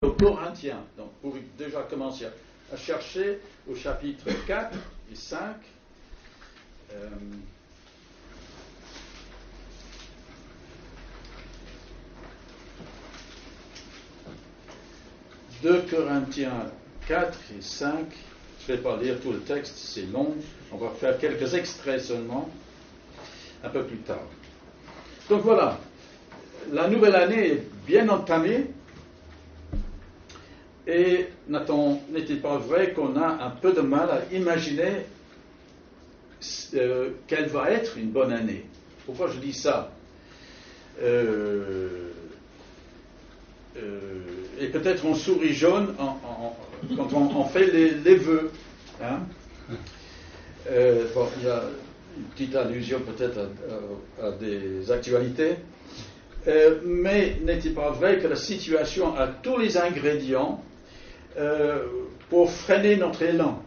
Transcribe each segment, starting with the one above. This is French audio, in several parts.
aux Corinthiens. Donc, pour déjà commencer à chercher au chapitre 4 et 5. 2 Corinthiens 4 et 5. Je ne vais pas lire tout le texte, c'est long. On va faire quelques extraits seulement, un peu plus tard. Donc voilà, la nouvelle année est bien entamée. Et n'est-il pas vrai qu'on a un peu de mal à imaginer quelle va être une bonne année? Pourquoi je dis ça? Et peut-être on sourit jaune quand on fait les vœux. Hein? Bon, il y a une petite allusion peut-être à des actualités. Mais n'est-il pas vrai que la situation a tous les ingrédients pour freiner notre élan?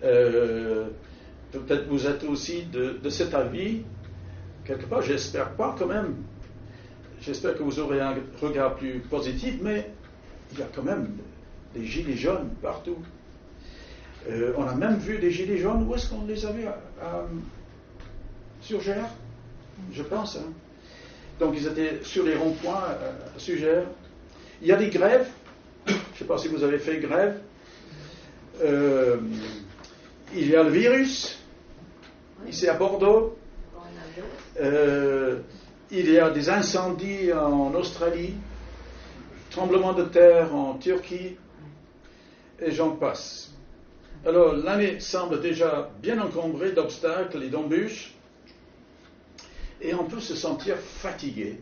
Peut-être vous êtes aussi de cet avis. Quelque part, j'espère pas quand même. J'espère que vous aurez un regard plus positif, mais il y a quand même des gilets jaunes partout. On a même vu des gilets jaunes. Où est-ce qu'on les a vus? Sur Gers, je pense. Hein. Donc ils étaient sur les ronds-points à Gers. Il y a des grèves. Je ne sais pas si vous avez fait grève. Il y a le virus, ici à Bordeaux. Il y a des incendies en Australie, tremblements de terre en Turquie, et j'en passe. Alors l'année semble déjà bien encombrée d'obstacles et d'embûches, et on peut se sentir fatigué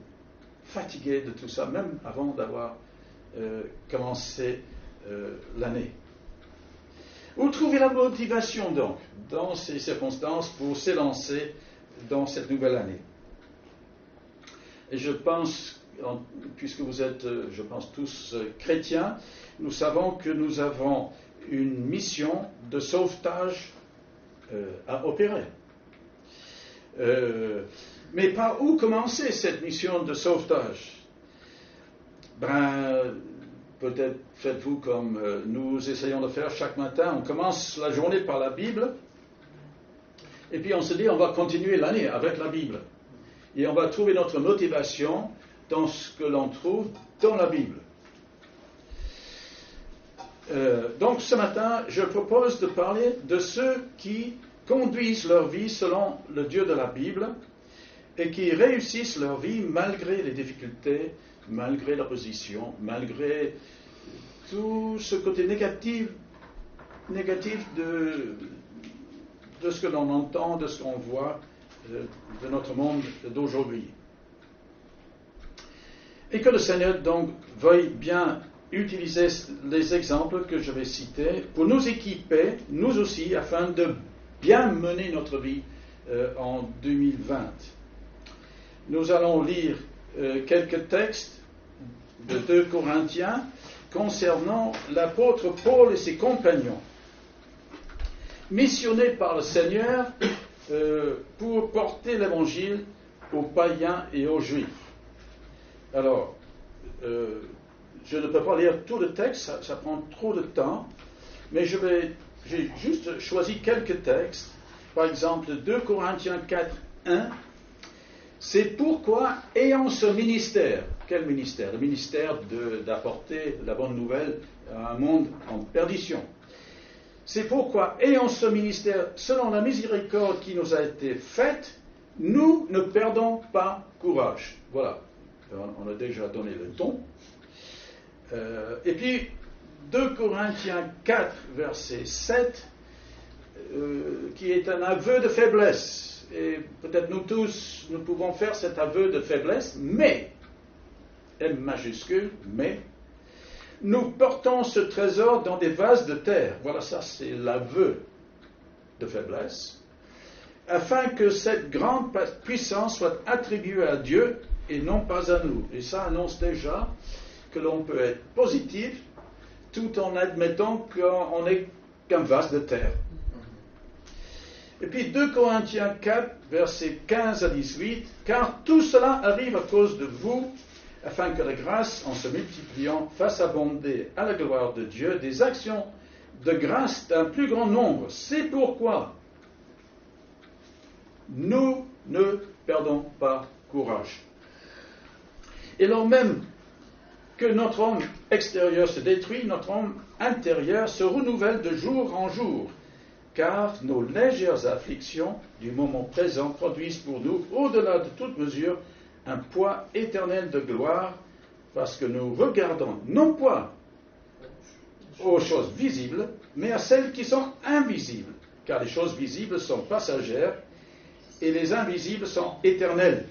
de tout ça, même avant d'avoir commencé l'année. Où trouver la motivation donc, dans ces circonstances, pour s'élancer dans cette nouvelle année? Et je pense, puisque vous êtes, je pense, tous chrétiens, nous savons que nous avons une mission de sauvetage à opérer. Mais par où commencer cette mission de sauvetage? Peut-être faites-vous comme nous essayons de faire chaque matin. On commence la journée par la Bible, et puis on se dit on va continuer l'année avec la Bible. Et on va trouver notre motivation dans ce que l'on trouve dans la Bible. Donc ce matin, je propose de parler de ceux qui conduisent leur vie selon le Dieu de la Bible et qui réussissent leur vie malgré les difficultés, malgré l'opposition, malgré tout ce côté négatif de ce que l'on entend, de ce qu'on voit de notre monde d'aujourd'hui. Et que le Seigneur donc veuille bien utiliser les exemples que je vais citer pour nous équiper, nous aussi, afin de bien mener notre vie en 2020. Nous allons lire quelques textes de 2 Corinthiens concernant l'apôtre Paul et ses compagnons, missionnés par le Seigneur pour porter l'évangile aux païens et aux juifs. Alors, je ne peux pas lire tout le texte, ça prend trop de temps, mais j'ai juste choisi quelques textes. Par exemple, 2 Corinthiens 4, 1. C'est pourquoi, ayant ce ministère, quel ministère? Le ministère d'apporter la bonne nouvelle à un monde en perdition. C'est pourquoi, ayant ce ministère, selon la miséricorde qui nous a été faite, nous ne perdons pas courage. Voilà, on a déjà donné le ton. Et puis, 2 Corinthiens 4, verset 7, qui est un aveu de faiblesse. Et peut-être nous tous, nous pouvons faire cet aveu de faiblesse, mais, M majuscule, mais, nous portons ce trésor dans des vases de terre. Voilà, ça c'est l'aveu de faiblesse, afin que cette grande puissance soit attribuée à Dieu et non pas à nous. Et ça annonce déjà que l'on peut être positif tout en admettant qu'on n'est qu'un vase de terre. Et puis 2 Corinthiens 4, versets 15 à 18, car tout cela arrive à cause de vous, afin que la grâce, en se multipliant, fasse abonder à la gloire de Dieu des actions de grâce d'un plus grand nombre. C'est pourquoi nous ne perdons pas courage. Et lors même que notre homme extérieur se détruit, notre homme intérieur se renouvelle de jour en jour, car nos légères afflictions du moment présent produisent pour nous, au-delà de toute mesure, un poids éternel de gloire, parce que nous regardons non pas aux choses visibles, mais à celles qui sont invisibles, car les choses visibles sont passagères et les invisibles sont éternelles.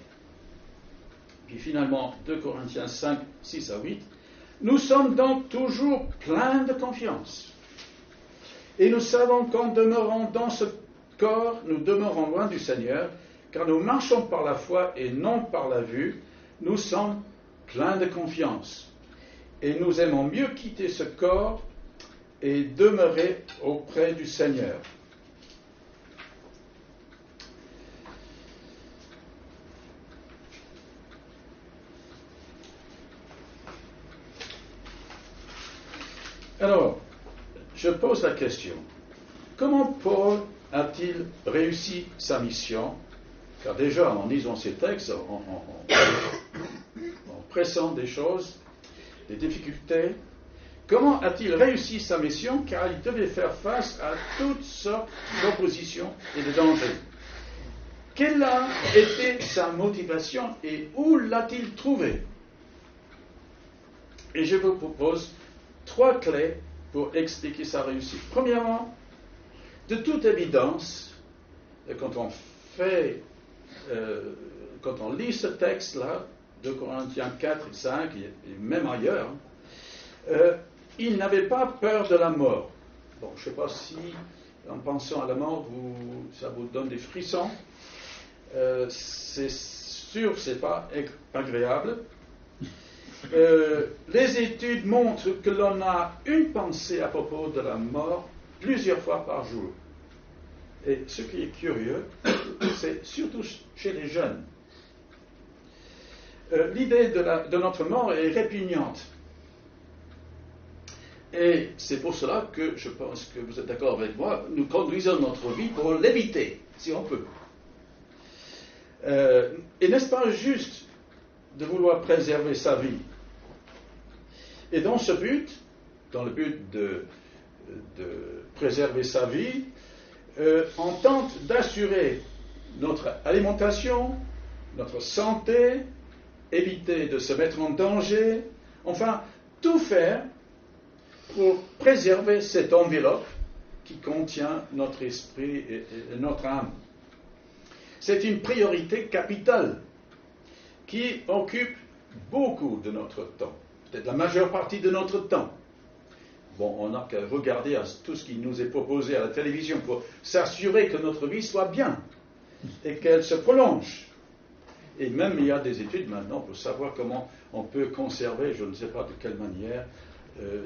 Puis finalement, 2 Corinthiens 5, 6 à 8, nous sommes donc toujours pleins de confiance. Et nous savons qu'en demeurant dans ce corps, nous demeurons loin du Seigneur, car nous marchons par la foi et non par la vue. Nous sommes pleins de confiance. Et nous aimons mieux quitter ce corps et demeurer auprès du Seigneur. Alors, je pose la question, comment Paul a-t-il réussi sa mission? Car déjà, en lisant ces textes, en pressant des choses, des difficultés, comment a-t-il réussi sa mission? Car il devait faire face à toutes sortes d'oppositions et de dangers. Quelle a été sa motivation et où l'a-t-il trouvée? Et je vous propose 3 clés pour expliquer sa réussite. Premièrement, de toute évidence, quand on lit ce texte-là, de Corinthiens 4 et 5, et même ailleurs, il n'avait pas peur de la mort. Bon, je ne sais pas si, en pensant à la mort, ça vous donne des frissons. C'est sûr, ce n'est pas agréable. Les études montrent que l'on a une pensée à propos de la mort plusieurs fois par jour. Et ce qui est curieux, c'est surtout chez les jeunes. L'idée de notre mort est répugnante. Et c'est pour cela que je pense que vous êtes d'accord avec moi, nous conduisons notre vie pour l'éviter, si on peut. Et n'est-ce pas juste de vouloir préserver sa vie? Et dans ce but, dans le but de préserver sa vie, on tente d'assurer notre alimentation, notre santé, éviter de se mettre en danger, enfin, tout faire pour préserver cette enveloppe qui contient notre esprit et notre âme. C'est une priorité capitale qui occupe beaucoup de notre temps, peut-être la majeure partie de notre temps. Bon, on n'a qu'à regarder à tout ce qui nous est proposé à la télévision pour s'assurer que notre vie soit bien et qu'elle se prolonge. Et même il y a des études maintenant pour savoir comment on peut conserver, je ne sais pas de quelle manière,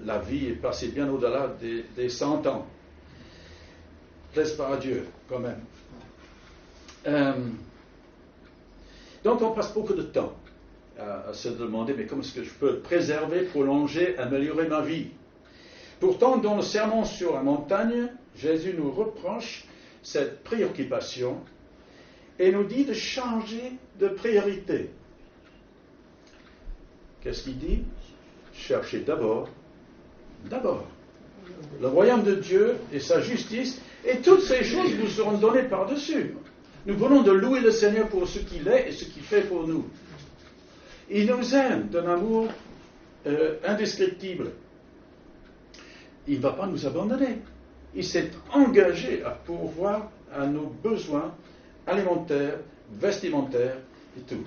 la vie est passée bien au-delà des 100 ans. Plaise pas à Dieu, quand même. Donc on passe beaucoup de temps à se demander, mais comment est-ce que je peux préserver, prolonger, améliorer ma vie? Pourtant, dans le sermon sur la montagne, Jésus nous reproche cette préoccupation et nous dit de changer de priorité. Qu'est-ce qu'il dit? Cherchez d'abord le royaume de Dieu et sa justice, et toutes ces choses vous seront données par-dessus. Nous venons de louer le Seigneur pour ce qu'il est et ce qu'il fait pour nous. Il nous aime d'un amour indescriptible. Il ne va pas nous abandonner. Il s'est engagé à pourvoir à nos besoins alimentaires, vestimentaires et tout.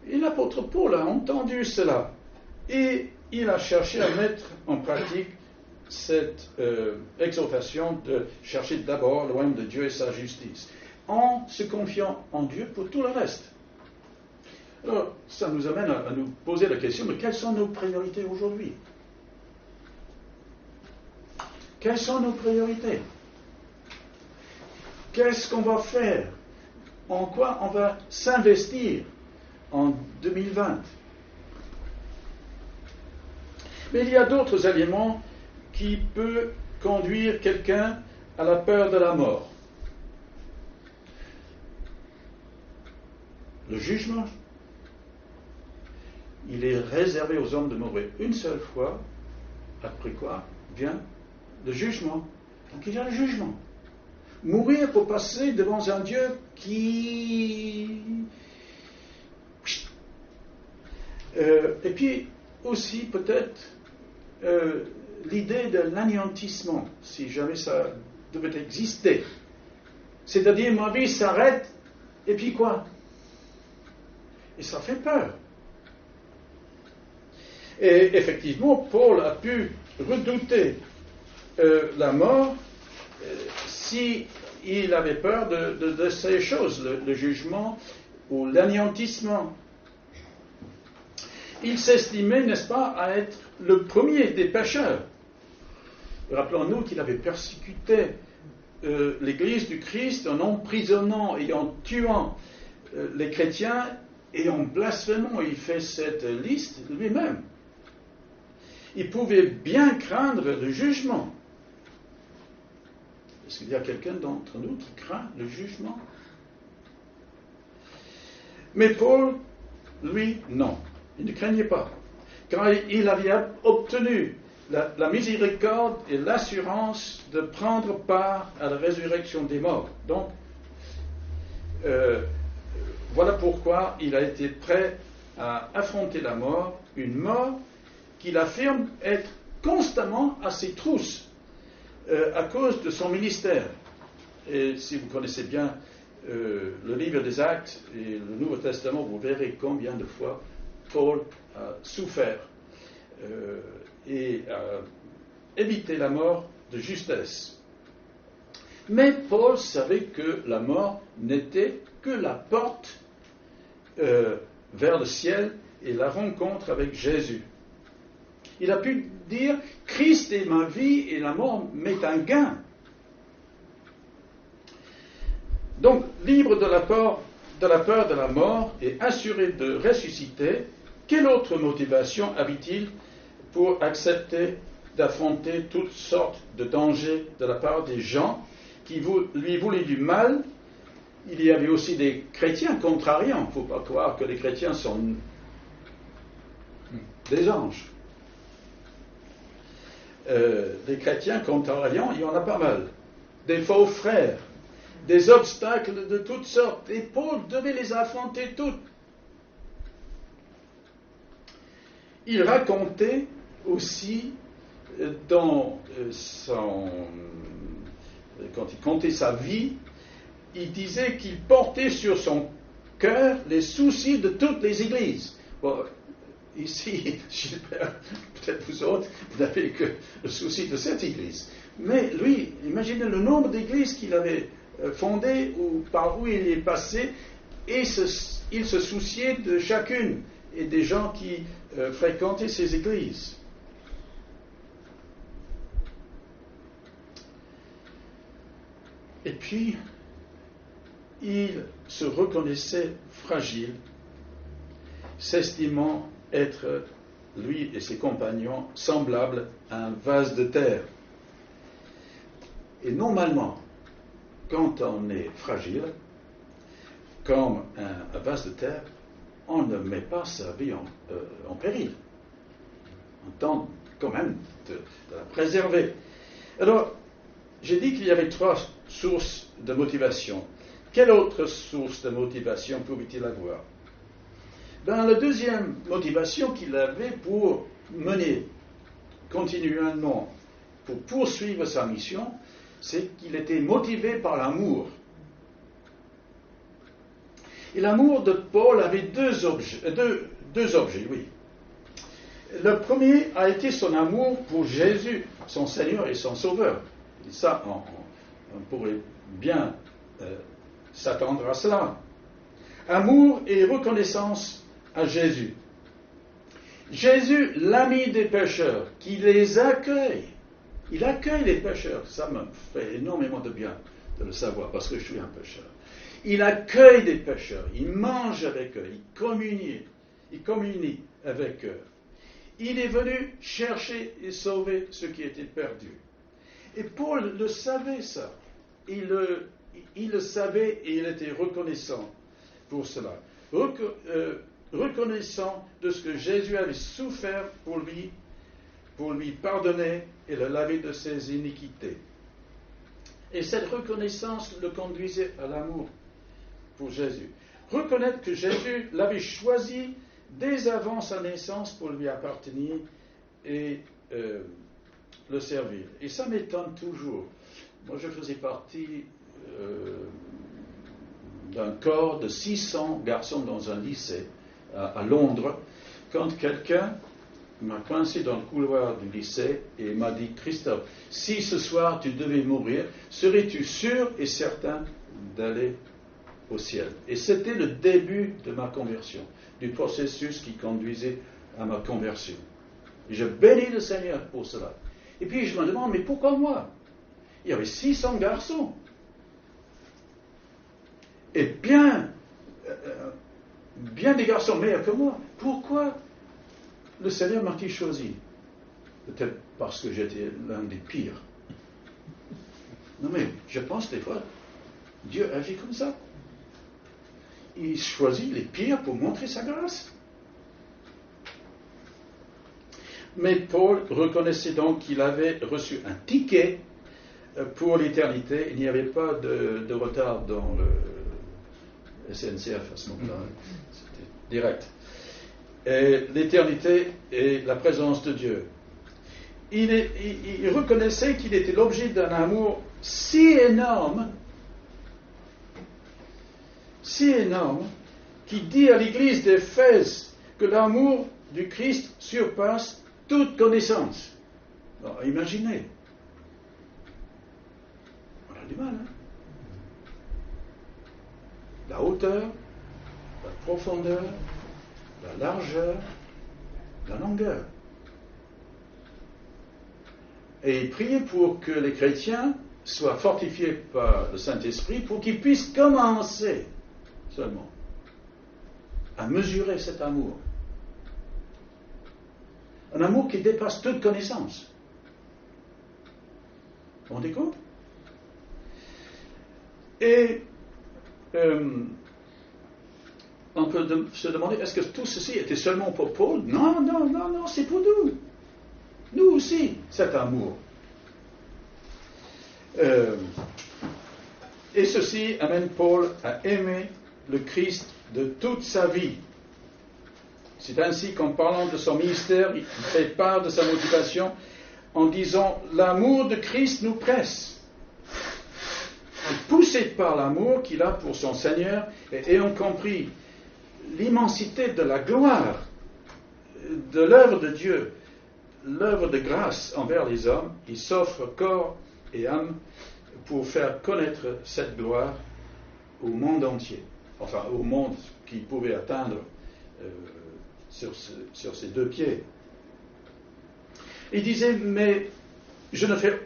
Et l'apôtre Paul a entendu cela et il a cherché à mettre en pratique cette exhortation de chercher d'abord le royaume de Dieu et sa justice, en se confiant en Dieu pour tout le reste. Alors, ça nous amène à nous poser la question, mais quelles sont nos priorités aujourd'hui? Quelles sont nos priorités? Qu'est-ce qu'on va faire? En quoi on va s'investir en 2020. Mais il y a d'autres éléments qui peuvent conduire quelqu'un à la peur de la mort. Le jugement, il est réservé aux hommes de mourir une seule fois, après quoi vient le jugement. Donc il y a le jugement. Mourir pour passer devant un Dieu qui... et puis aussi peut-être l'idée de l'anéantissement, si jamais ça devait exister. C'est-à-dire ma vie s'arrête, et puis quoi? Et ça fait peur. Et effectivement, Paul a pu redouter la mort si il avait peur de ces choses, le jugement ou l'anéantissement. Il s'estimait, n'est-ce pas, à être le premier des pécheurs. Rappelons-nous qu'il avait persécuté l'Église du Christ en emprisonnant et en tuant les chrétiens et en blasphémant. Il fait cette liste lui-même. Il pouvait bien craindre le jugement. Est-ce qu'il y a quelqu'un d'entre nous qui craint le jugement? Mais Paul, lui, non. Il ne craignait pas. Car il avait obtenu la miséricorde et l'assurance de prendre part à la résurrection des morts. Donc, voilà pourquoi il a été prêt à affronter la mort, une mort qu'il affirme être constamment à ses trousses à cause de son ministère. Et si vous connaissez bien le livre des Actes et le Nouveau Testament, vous verrez combien de fois Paul a souffert et a évité la mort de justesse. Mais Paul savait que la mort n'était que la porte vers le ciel et la rencontre avec Jésus. Il a pu dire « Christ est ma vie et la mort m'est un gain ». Donc, libre de la peur de la mort et assuré de ressusciter, quelle autre motivation avait-il pour accepter d'affronter toutes sortes de dangers de la part des gens qui lui voulaient du mal? Il y avait aussi des chrétiens contrariants. Il ne faut pas croire que les chrétiens sont des anges. Des chrétiens contrariants, il y en a pas mal. Des faux frères, des obstacles de toutes sortes. Et Paul devait les affronter toutes. Il racontait aussi quand il comptait sa vie, il disait qu'il portait sur son cœur les soucis de toutes les églises. Bon, ici, Gilbert, peut-être vous autres, vous n'avez que le souci de cette église. Mais lui, imaginez le nombre d'églises qu'il avait fondées ou par où il est passé, et il se souciait de chacune et des gens qui fréquentaient ces églises. Et puis, il se reconnaissait fragile, s'estimant être, lui et ses compagnons, semblables à un vase de terre. Et normalement, quand on est fragile, comme un vase de terre, on ne met pas sa vie en péril. On tente quand même de la préserver. Alors, j'ai dit qu'il y avait 3 sources de motivation. Quelle autre source de motivation pouvait-il avoir? La deuxième motivation qu'il avait pour mener continuellement, pour poursuivre sa mission, c'est qu'il était motivé par l'amour. Et l'amour de Paul avait deux objets, oui. Le premier a été son amour pour Jésus, son Seigneur et son Sauveur. Et ça, on pourrait bien s'attendre à cela. Amour et reconnaissance à Jésus. Jésus, l'ami des pécheurs, qui les accueille. Il accueille les pécheurs. Ça me fait énormément de bien de le savoir, parce que je suis un pécheur. Il accueille des pécheurs, il mange avec eux, il communie avec eux. Il est venu chercher et sauver ceux qui étaient perdus. Et Paul le savait ça. Il le savait et il était reconnaissant pour cela. Reconnaissant de ce que Jésus avait souffert pour lui pardonner et le laver de ses iniquités. Et cette reconnaissance le conduisait à l'amour pour Jésus. Reconnaître que Jésus l'avait choisi dès avant sa naissance pour lui appartenir et le servir. Et ça m'étonne toujours. Moi, je faisais partie d'un corps de 600 garçons dans un lycée à Londres, quand quelqu'un m'a coincé dans le couloir du lycée et m'a dit: Christophe, si ce soir tu devais mourir, serais-tu sûr et certain d'aller au ciel? Et c'était le début de ma conversion, du processus qui conduisait à ma conversion. Et je bénis le Seigneur pour cela. Et puis je me demande, mais pourquoi moi? Il y avait 600 garçons. Et bien des garçons meilleurs que moi. Pourquoi le Seigneur m'a-t-il choisi? Peut-être parce que j'étais l'un des pires. Non mais, je pense des fois, Dieu agit comme ça. Il choisit les pires pour montrer sa grâce. Mais Paul reconnaissait donc qu'il avait reçu un ticket pour l'éternité. Il n'y avait pas de retard dans le SNCF à ce moment-là. C'était direct. Et l'éternité et la présence de Dieu. Il reconnaissait qu'il était l'objet d'un amour si énorme, qu'il dit à l'église d'Éphèse que l'amour du Christ surpasse toute connaissance. Alors, imaginez. On a du mal, hein? La hauteur, la profondeur, la largeur, la longueur. Et prier pour que les chrétiens soient fortifiés par le Saint-Esprit pour qu'ils puissent commencer seulement à mesurer cet amour. Un amour qui dépasse toute connaissance. Vous vous rendez compte? Et on peut se demander, est-ce que tout ceci était seulement pour Paul? Non, c'est pour nous. Nous aussi, cet amour. Et ceci amène Paul à aimer le Christ de toute sa vie. C'est ainsi qu'en parlant de son ministère, il fait part de sa motivation en disant « L'amour de Christ nous presse ». Poussé par l'amour qu'il a pour son Seigneur et ayant compris l'immensité de la gloire de l'œuvre de Dieu, l'œuvre de grâce envers les hommes, il s'offre corps et âme pour faire connaître cette gloire au monde entier, enfin au monde qu'il pouvait atteindre sur ses deux pieds. Il disait, mais je ne fais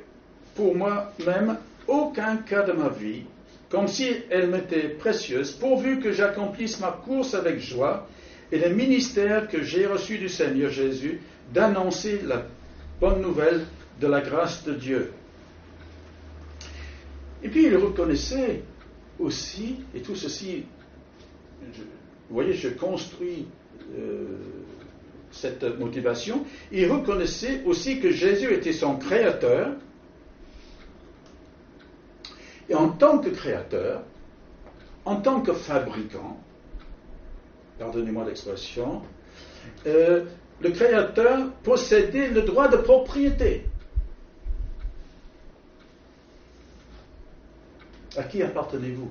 pour moi-même aucun cas de ma vie, comme si elle m'était précieuse, pourvu que j'accomplisse ma course avec joie et le ministère que j'ai reçu du Seigneur Jésus d'annoncer la bonne nouvelle de la grâce de Dieu. Et puis il reconnaissait aussi, et tout ceci, vous voyez, je construis cette motivation, il reconnaissait aussi que Jésus était son créateur, et en tant que créateur, en tant que fabricant, pardonnez-moi l'expression, le créateur possédait le droit de propriété. À qui appartenez-vous?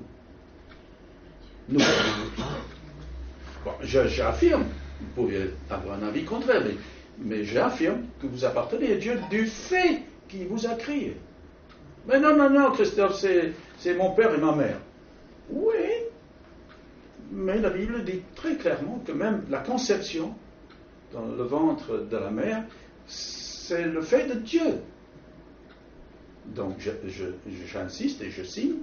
Nous. Bon, j'affirme, vous pouvez avoir un avis contraire, mais j'affirme que vous appartenez à Dieu du fait qu'il vous a créé. Mais non, Christophe, c'est mon père et ma mère. Oui, mais la Bible dit très clairement que même la conception dans le ventre de la mère, c'est le fait de Dieu. Donc, j'insiste et je signe,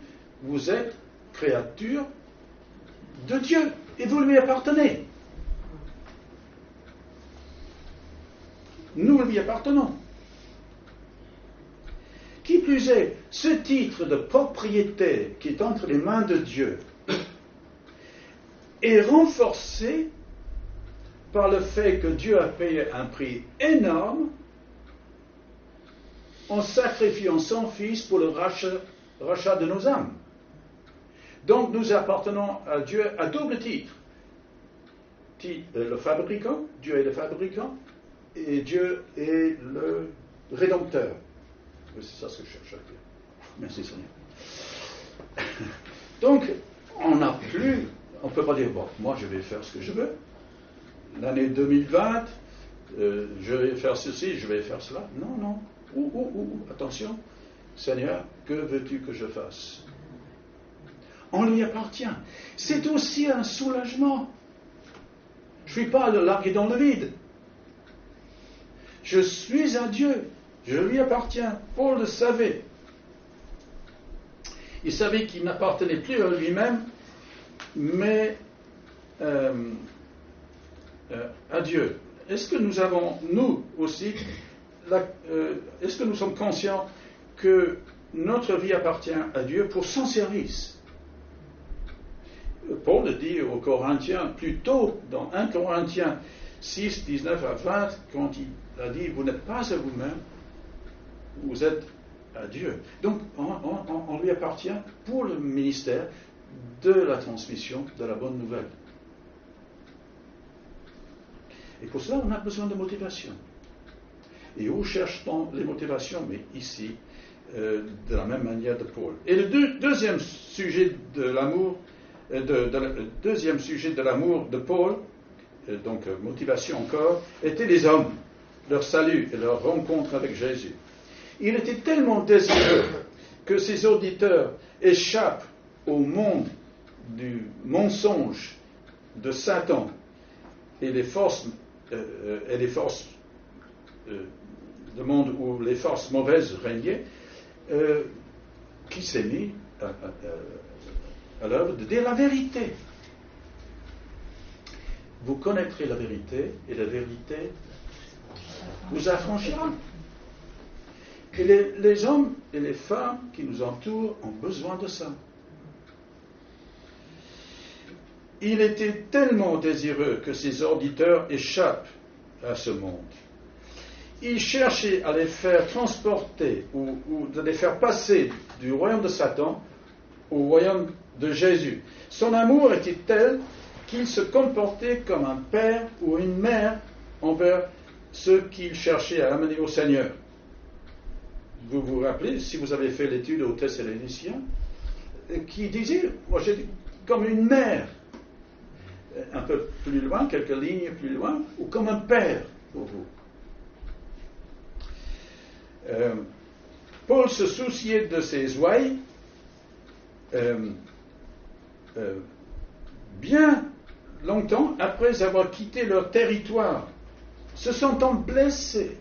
vous êtes créature de Dieu et vous lui appartenez. Nous lui appartenons. Qui plus est, ce titre de propriété qui est entre les mains de Dieu est renforcé par le fait que Dieu a payé un prix énorme en sacrifiant son Fils pour le rachat de nos âmes. Donc nous appartenons à Dieu à double titre. Le fabricant, Dieu est le fabricant, et Dieu est le rédempteur. C'est ça ce que je cherche à dire. Merci Seigneur. Donc, on ne peut pas dire, bon, moi je vais faire ce que je veux. L'année 2020, je vais faire ceci, je vais faire cela. Non. Attention, Seigneur, que veux-tu que je fasse? On lui appartient. C'est aussi un soulagement. Je ne suis pas largué dans le vide. Je suis à Dieu. Je lui appartiens. Paul le savait. Il savait qu'il n'appartenait plus à lui-même, mais à Dieu. Est-ce que nous avons, nous aussi, est-ce que nous sommes conscients que notre vie appartient à Dieu pour son service? Paul le dit aux Corinthiens, plus tôt, dans 1 Corinthiens 6, 19 à 20, quand il a dit, vous n'êtes pas à vous-même, vous êtes à Dieu. Donc, on lui appartient pour le ministère de la transmission de la bonne nouvelle. Et pour cela, on a besoin de motivation. Et où cherche-t-on les motivations? Mais ici, de la même manière de Paul. Et le deuxième sujet de l'amour, deuxième sujet de l'amour de Paul, donc motivation encore, était les hommes, leur salut et leur rencontre avec Jésus. Il était tellement désireux que ses auditeurs échappent au monde du mensonge de Satan et les forces le monde où les forces mauvaises régnaient, qui s'est mis à l'œuvre de dire la vérité. Vous connaîtrez la vérité, et la vérité vous affranchira. Et les hommes et les femmes qui nous entourent ont besoin de ça. Il était tellement désireux que ses auditeurs échappent à ce monde. Il cherchait à les faire transporter ou de les faire passer du royaume de Satan au royaume de Jésus. Son amour était tel qu'il se comportait comme un père ou une mère envers ceux qu'il cherchait à amener au Seigneur. Vous vous rappelez, si vous avez fait l'étude aux Thessaloniciens, qui disait, moi j'ai comme une mère, un peu plus loin, quelques lignes plus loin, ou comme un père pour vous. Paul se souciait de ses ouailles bien longtemps après avoir quitté leur territoire, se sentant blessés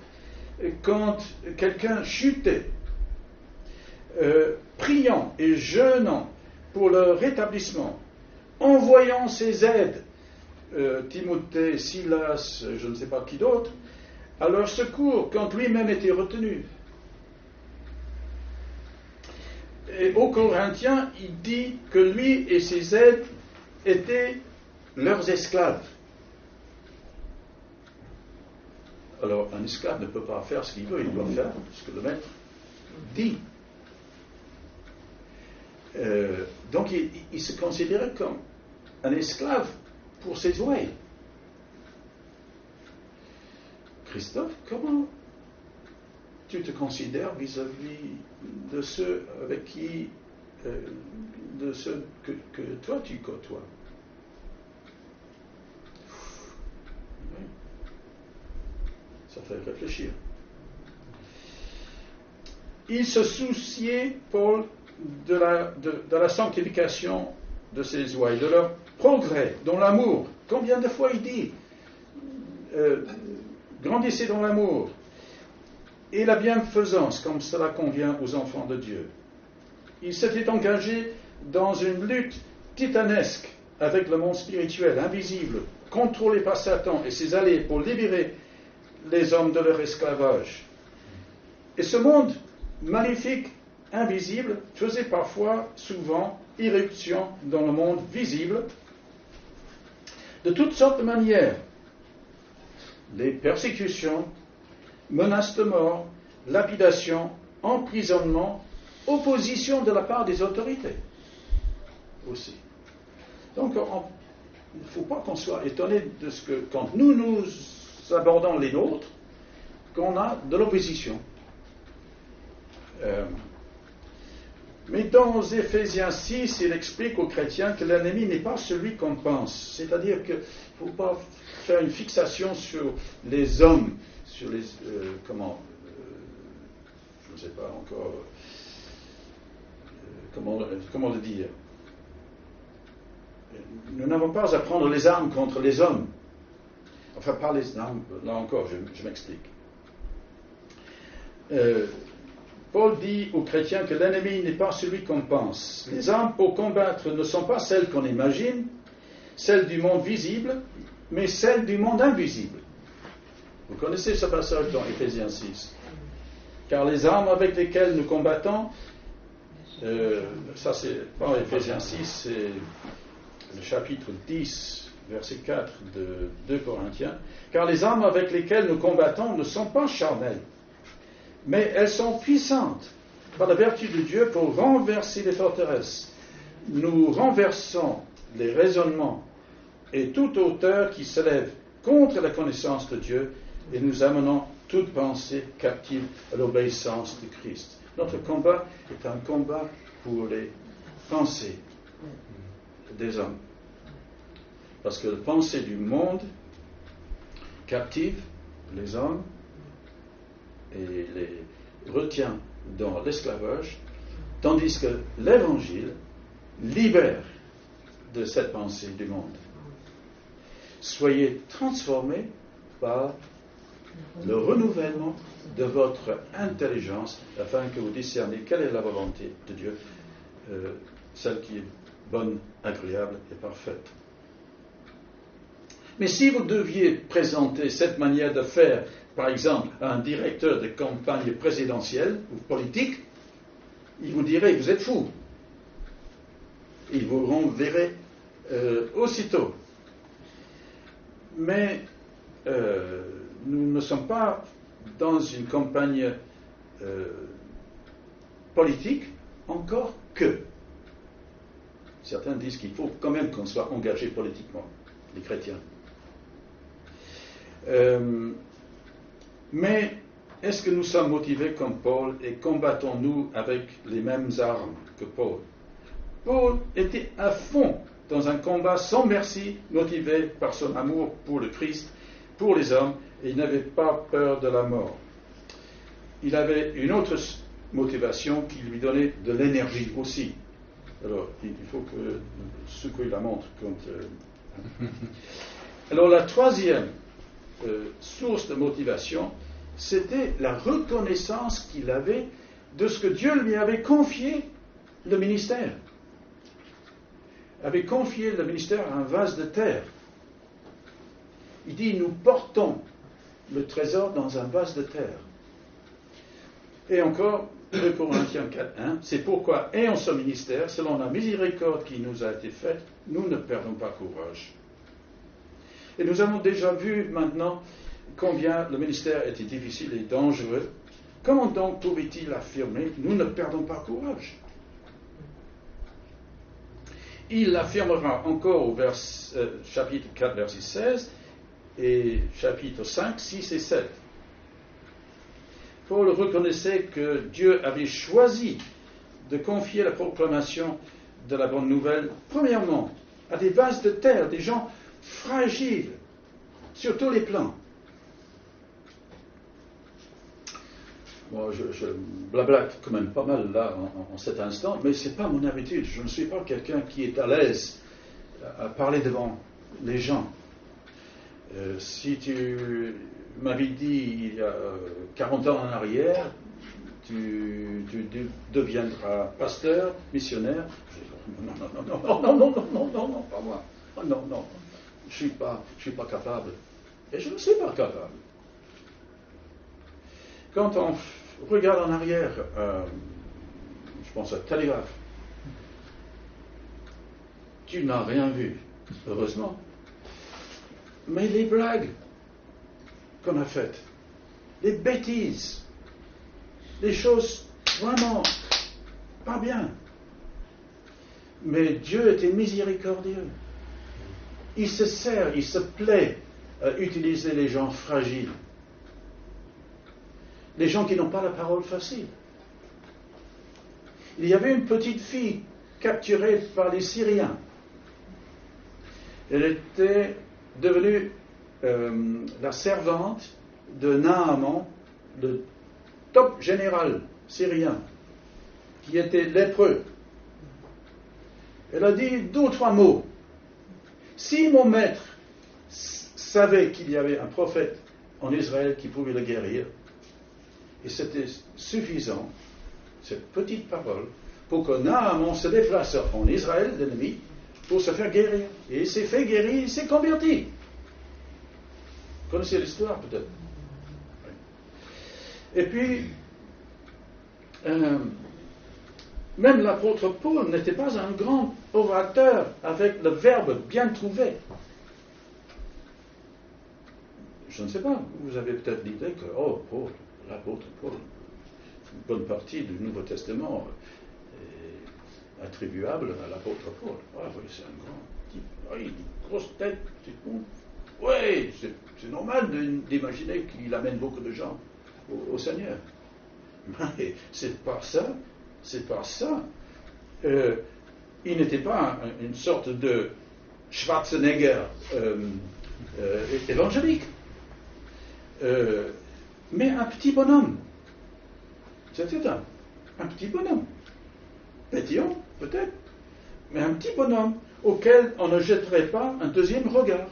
quand quelqu'un chutait, priant et jeûnant pour leur rétablissement, envoyant ses aides, Timothée, Silas, je ne sais pas qui d'autre, à leur secours quand lui-même était retenu. Et aux Corinthiens, il dit que lui et ses aides étaient leurs esclaves. Alors, un esclave ne peut pas faire ce qu'il veut, il doit faire ce que le maître dit. Donc, il se considérait comme un esclave pour ses ouailles. Christophe, comment tu te considères vis-à-vis de ceux avec qui, de ceux que toi tu côtoies? Oui. Ça fait réfléchir. Il se souciait, Paul, de la sanctification de ses ouailles, de leur progrès dans l'amour. Combien de fois il dit grandissez dans l'amour et la bienfaisance, comme cela convient aux enfants de Dieu. Il s'était engagé dans une lutte titanesque avec le monde spirituel, invisible, contrôlé par Satan et ses alliés pour libérer les hommes de leur esclavage. Et ce monde maléfique, invisible, faisait parfois, souvent, irruption dans le monde visible de toutes sortes de manières. Les persécutions, menaces de mort, lapidation, emprisonnement, opposition de la part des autorités aussi. Donc, il ne faut pas qu'on soit étonné de ce que, quand nous abordons les nôtres, qu'on a de l'opposition. Mais dans Éphésiens 6, il explique aux chrétiens que l'ennemi n'est pas celui qu'on pense. C'est-à-dire qu'il ne faut pas faire une fixation sur les hommes, sur les... je ne sais pas encore... comment le dire. Nous n'avons pas à prendre les armes contre les hommes. Enfin, pas les armes, là encore, je m'explique. Paul dit aux chrétiens que l'ennemi n'est pas celui qu'on pense. Les armes pour combattre ne sont pas celles qu'on imagine, celles du monde visible, mais celles du monde invisible. Vous connaissez ce passage dans Éphésiens 6. Car les armes avec lesquelles nous combattons, ça c'est pas Éphésiens 6, c'est le chapitre 10, verset 4 de 2 Corinthiens. Car les armes avec lesquelles nous combattons ne sont pas charnelles, mais elles sont puissantes par la vertu de Dieu pour renverser les forteresses. Nous renversons les raisonnements et toute hauteur qui s'élève contre la connaissance de Dieu et nous amenons toute pensée captive à l'obéissance de Christ. Notre combat est un combat pour les pensées des hommes. Parce que la pensée du monde captive les hommes et les retient dans l'esclavage, tandis que l'Évangile libère de cette pensée du monde. Soyez transformés par le renouvellement de votre intelligence afin que vous discerniez quelle est la volonté de Dieu, celle qui est bonne, agréable et parfaite. Mais si vous deviez présenter cette manière de faire, par exemple, à un directeur de campagne présidentielle ou politique, il vous dirait, vous êtes fou. Il vous renverrait aussitôt. Mais nous ne sommes pas dans une campagne politique encore que. Certains disent qu'il faut quand même qu'on soit engagé politiquement, les chrétiens. Mais est-ce que nous sommes motivés comme Paul et combattons-nous avec les mêmes armes que Paul? Paul était à fond dans un combat sans merci, motivé par son amour pour le Christ, pour les hommes, et il n'avait pas peur de la mort. Il avait une autre motivation qui lui donnait de l'énergie aussi. Alors, il faut que secouer la montre. Alors, la troisième source de motivation, c'était la reconnaissance qu'il avait de ce que Dieu lui avait confié le ministère. Avait confié le ministère à un vase de terre. Il dit, nous portons le trésor dans un vase de terre. Et encore, 2 Corinthiens 4:1, c'est pourquoi, ayant ce ministère, selon la miséricorde qui nous a été faite, nous ne perdons pas courage. Et nous avons déjà vu maintenant combien le ministère était difficile et dangereux. Comment donc pouvait-il affirmer, nous ne perdons pas courage? Il l'affirmera encore au chapitre 4, verset 16, et chapitre 5, 6 et 7. Paul reconnaissait que Dieu avait choisi de confier la proclamation de la bonne nouvelle, premièrement, à des vases de terre, des gens fragiles, sur tous les plans. Moi, je blablate quand même pas mal là, en cet instant, mais ce n'est pas mon habitude. Je ne suis pas quelqu'un qui est à l'aise à parler devant les gens. Si tu m'avais dit il y a 40 ans en arrière, tu deviendras pasteur, missionnaire. Non, non, non, non, non, non, non, non, non, non, pas moi. Oh, non, non, je suis pas capable. Et je ne suis pas capable. Quand on regarde en arrière, je pense à Télégraphe, tu n'as rien vu, heureusement. Mais les blagues qu'on a faites, les bêtises, les choses vraiment pas bien. Mais Dieu était miséricordieux. Il se plaît à utiliser les gens fragiles, les gens qui n'ont pas la parole facile. Il y avait une petite fille capturée par les Syriens. Elle était devenue la servante de Naaman, le top général syrien, qui était lépreux. Elle a dit 2 ou 3 mots. Si mon maître savait qu'il y avait un prophète en Israël qui pouvait le guérir, et c'était suffisant, cette petite parole, pour que Naaman se déplace en Israël, l'ennemi, pour se faire guérir. Et il s'est fait guérir, il s'est converti. Vous connaissez l'histoire peut-être. Et puis, même l'apôtre Paul n'était pas un grand orateur avec le verbe bien trouvé. Je ne sais pas, vous avez peut-être l'idée que, Paul, l'apôtre Paul, une bonne partie du Nouveau Testament est attribuable à l'apôtre Paul. Ah oui, c'est un grand type. Ah, il a une grosse tête, c'est con. Oui, c'est normal d'imaginer qu'il amène beaucoup de gens au Seigneur. Mais c'est pas ça. Il n'était pas une sorte de Schwarzenegger évangélique. Mais un petit bonhomme. C'était un petit bonhomme. Pétillant, peut-être. Mais un petit bonhomme auquel on ne jetterait pas un deuxième regard.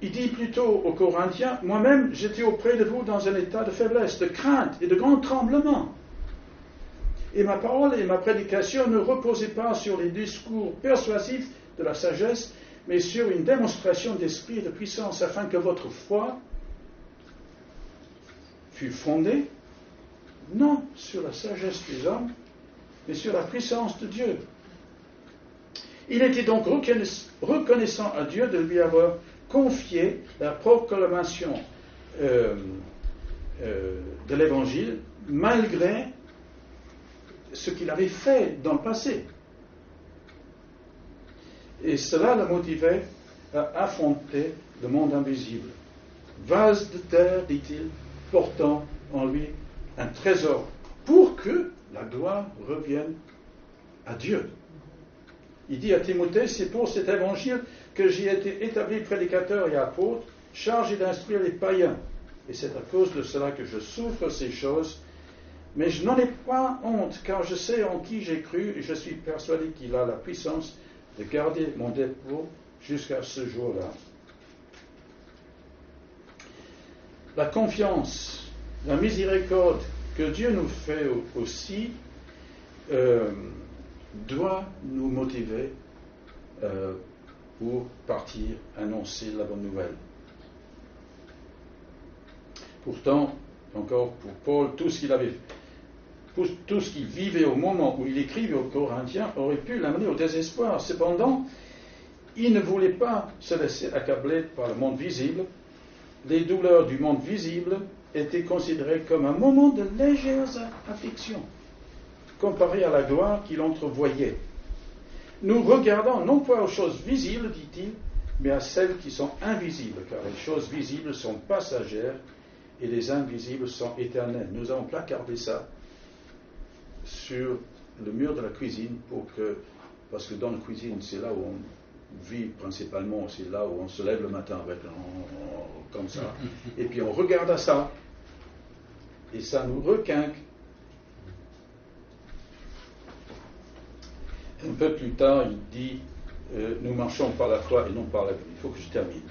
Il dit plutôt aux Corinthiens, moi-même j'étais auprès de vous dans un état de faiblesse, de crainte et de grand tremblement. Et ma parole et ma prédication ne reposaient pas sur les discours persuasifs de la sagesse, mais sur une démonstration d'esprit et de puissance, afin que votre foi fût fondée, non sur la sagesse des hommes, mais sur la puissance de Dieu. Il était donc reconnaissant à Dieu de lui avoir confié la proclamation de l'Évangile, malgré ce qu'il avait fait dans le passé. Et cela le motivait à affronter le monde invisible. Vase de terre, dit-il, portant en lui un trésor, pour que la gloire revienne à Dieu. Il dit à Timothée, c'est pour cet évangile que j'ai été établi prédicateur et apôtre, chargé d'instruire les païens. Et c'est à cause de cela que je souffre ces choses. Mais je n'en ai pas honte, car je sais en qui j'ai cru, et je suis persuadé qu'il a la puissance de garder mon dépôt jusqu'à ce jour-là. La confiance, la miséricorde que Dieu nous fait aussi doit nous motiver pour partir annoncer la bonne nouvelle. Pourtant, encore pour Paul, tout ce qu'il vivait au moment où il écrivait aux Corinthiens aurait pu l'amener au désespoir. Cependant, il ne voulait pas se laisser accabler par le monde visible. Les douleurs du monde visible étaient considérées comme un moment de légère affliction, comparé à la gloire qu'il entrevoyait. Nous regardons non pas aux choses visibles, dit-il, mais à celles qui sont invisibles, car les choses visibles sont passagères et les invisibles sont éternelles. Nous avons placardé ça sur le mur de la cuisine parce que dans la cuisine, c'est là où on vit principalement, c'est là où on se lève le matin avec comme ça, et puis on regarde à ça, et ça nous requinque. Un peu plus tard, il dit nous marchons par la foi et non par la vue. Il faut que je termine.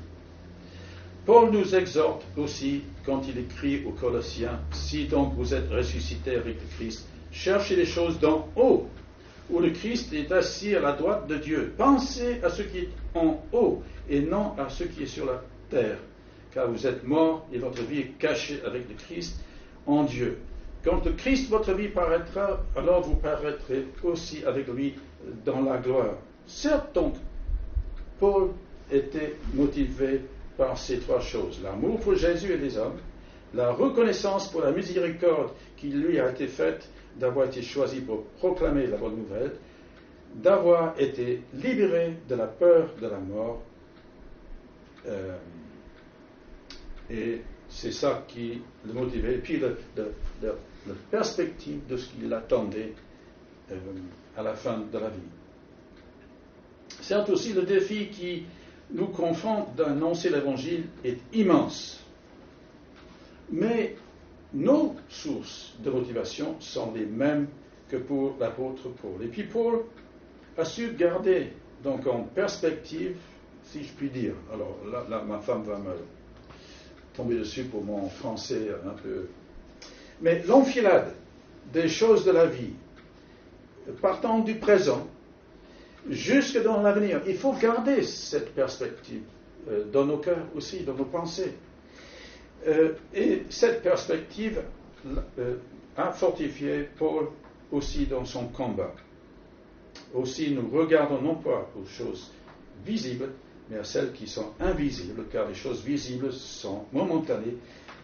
Paul nous exhorte aussi quand il écrit aux Colossiens, si donc vous êtes ressuscités avec le Christ, cherchez les choses d'en haut, où le Christ est assis à la droite de Dieu. Pensez à ce qui est en haut et non à ce qui est sur la terre, car vous êtes morts et votre vie est cachée avec le Christ en Dieu. Quand le Christ, votre vie, paraîtra, alors vous paraîtrez aussi avec lui dans la gloire. Certes donc, Paul était motivé par ces trois choses: l'amour pour Jésus et les hommes, la reconnaissance pour la miséricorde qui lui a été faite d'avoir été choisi pour proclamer la bonne nouvelle, d'avoir été libéré de la peur de la mort. Et c'est ça qui le motivait. Et puis la perspective de ce qui l'attendait à la fin de la vie. Certes aussi, le défi qui nous confronte d'annoncer l'Évangile est immense. Mais nos sources de motivation sont les mêmes que pour l'apôtre Paul. Et puis Paul a su garder donc en perspective, si je puis dire, alors là ma femme va me tomber dessus pour mon français un peu, mais l'enfilade des choses de la vie, partant du présent jusque dans l'avenir, il faut garder cette perspective dans nos cœurs aussi, dans nos pensées. Et cette perspective a fortifié Paul aussi dans son combat. Aussi, nous regardons non pas aux choses visibles, mais à celles qui sont invisibles, car les choses visibles sont momentanées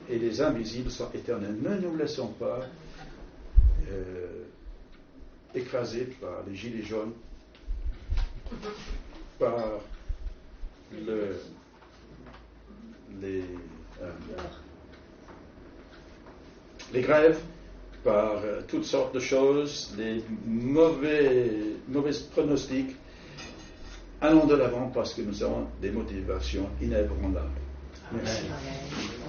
et les invisibles sont éternelles. Ne nous laissons pas écraser par les gilets jaunes, par les grèves, par toutes sortes de choses, les mauvais pronostics. Allons de l'avant parce que nous avons des motivations inébranlables. Merci. Amen.